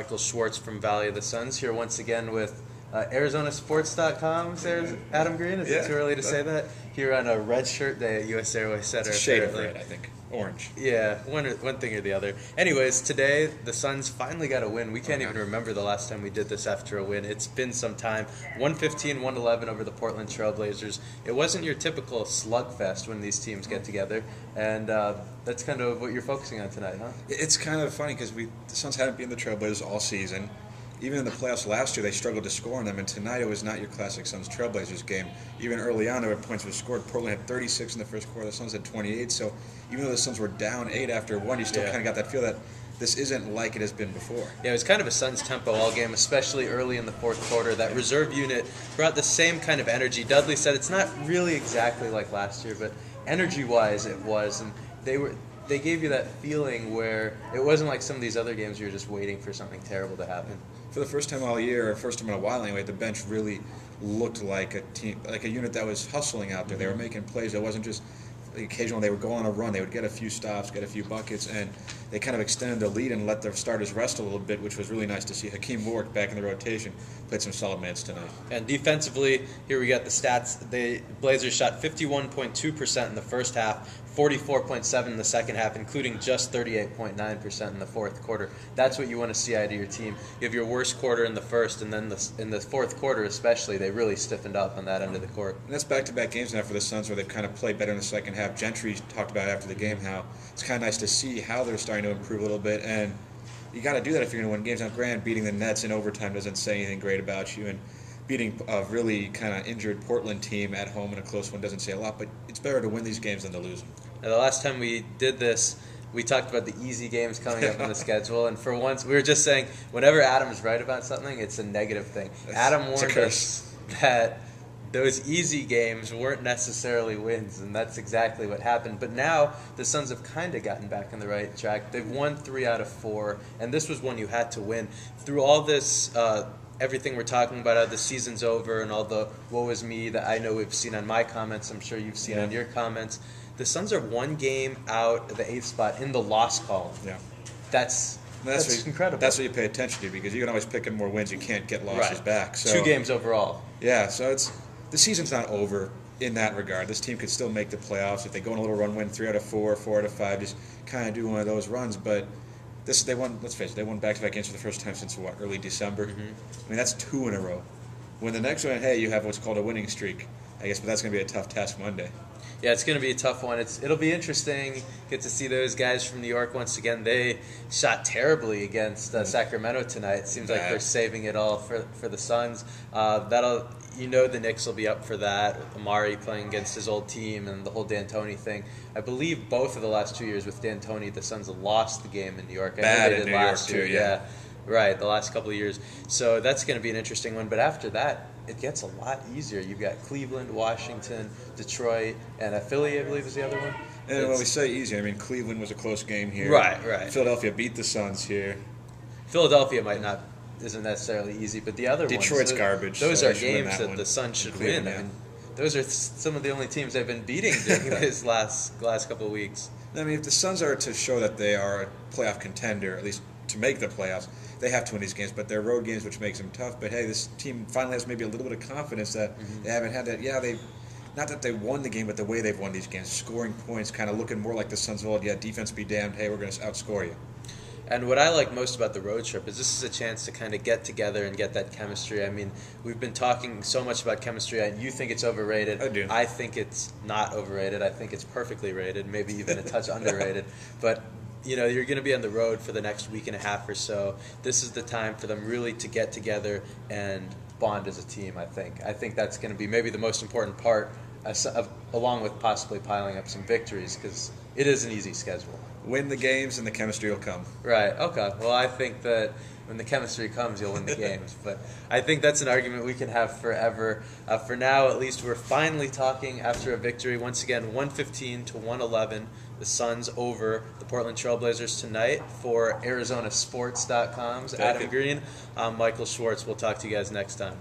Michael Schwartz from Valley of the Suns here once again with ArizonaSports.com's Adam Green. Is it too early to say that? Here on a red shirt day at US Airways Center. It's a shade of red, I think. Orange. Yeah, one thing or the other. Anyways, today the Suns finally got a win. We can't even remember the last time we did this after a win. It's been some time. 115-111 over the Portland Trailblazers. It wasn't your typical slugfest when these teams get together, and that's kind of what you're focusing on tonight, huh? It's kind of funny because the Suns hadn't beaten the Trailblazers all season. Even in the playoffs last year, they struggled to score on them, and tonight it was not your classic Suns Trailblazers game. Even early on, there were points were scored. Portland had 36 in the first quarter. The Suns had 28. So even though the Suns were down 8 after 1, you still kind of got that feel that this isn't like it has been before. Yeah, it was kind of a Suns tempo all game, especially early in the fourth quarter. That reserve unit brought the same kind of energy. Dudley said it's not really exactly like last year, but energy-wise it was, and they gave you that feeling where it wasn't like some of these other games you were just waiting for something terrible to happen. For the first time all year, or first time in a while anyway, the bench really looked like a team, like a unit that was hustling out there. They were making plays. It wasn't just occasionally they would go on a run. They would get a few stops, get a few buckets, and they kind of extended the lead and let their starters rest a little bit, which was really nice to see. Hakeem Warwick back in the rotation played some solid minutes tonight. And defensively, here we got the stats. The Blazers shot 51.2% in the first half, 44.7% in the second half, including just 38.9% in the fourth quarter. That's what you want to see out of your team. You have your worst quarter in the first, and then in the fourth quarter especially, they really stiffened up on that end of the court. And that's back-to-back games now for the Suns where they've kind of played better in the second half. Gentry talked about after the game how it's kind of nice to see how they're starting to improve a little bit, and you got to do that if you're going to win games. Now, granted, beating the Nets in overtime doesn't say anything great about you, and beating a really kind of injured Portland team at home in a close one doesn't say a lot, but it's better to win these games than to lose them. Now, the last time we did this, we talked about the easy games coming up on the schedule, and for once, we were just saying whenever Adam's right about something, it's a negative thing. Adam warned us that those easy games weren't necessarily wins, and that's exactly what happened. But now the Suns have kind of gotten back on the right track. They've won 3 out of 4, and this was one you had to win. Through all this, everything we're talking about, how the season's over, and all the woe is me that I know we've seen on my comments, I'm sure you've seen on your comments, the Suns are 1 game out of the 8th spot in the loss column. Yeah. That's incredible. That's what you pay attention to, because you can always pick up more wins. You can't get losses back. So 2 games overall. Yeah, so the season's not over in that regard. This team could still make the playoffs if they go on a little run, win 3 out of 4, 4 out of 5, just kind of do one of those runs. But they won. Let's face it, they won back-to-back games for the first time since early December. I mean, that's 2 in a row. When the next one, hey, you have what's called a winning streak, I guess, but that's going to be a tough task Monday. Yeah, it's going to be a tough one. It'll be interesting. Get to see those guys from New York once again. They shot terribly against Sacramento tonight. It seems like they're saving it all for the Suns. The Knicks will be up for that. Amari playing against his old team and the whole D'Antoni thing. I believe both of the last 2 years with D'Antoni, the Suns lost the game in New York. Bad in New York too. Yeah. Right, the last couple of years. So that's going to be an interesting one. But after that, it gets a lot easier. You've got Cleveland, Washington, Detroit, and Philly, I believe, is the other one. And when we say easy, I mean Cleveland was a close game here. Right. Philadelphia beat the Suns here. Philadelphia isn't necessarily easy, but the other Detroit's ones, garbage. Those so are games that the Suns should win. I mean, those are some of the only teams they've been beating during this last couple of weeks. I mean, if the Suns are to show that they are a playoff contender, at least to make the playoffs, they have to win these games, but they're road games, which makes them tough. But hey, this team finally has maybe a little bit of confidence that they haven't had that. Yeah, not that they won the game, but the way they've won these games, scoring points, kind of looking more like the Suns of old. Yeah, defense be damned. Hey, we're going to outscore you. And what I like most about the road trip is this is a chance to kind of get together and get that chemistry. I mean, we've been talking so much about chemistry, and you think it's overrated. I do. I think it's not overrated. I think it's perfectly rated, maybe even a touch underrated. But you're going to be on the road for the next week and a half or so. This is the time for them really to get together and bond as a team, I think. I think that's going to be maybe the most important part, along with possibly piling up some victories, because it is an easy schedule. Win the games and the chemistry will come. Right, okay. Well, I think that when the chemistry comes, you'll win the games. But I think that's an argument we can have forever. For now, at least, we're finally talking after a victory. Once again, 115-111. The Suns over the Portland Trailblazers tonight. For ArizonaSports.com's Adam Green, I'm Michael Schwartz. We'll talk to you guys next time.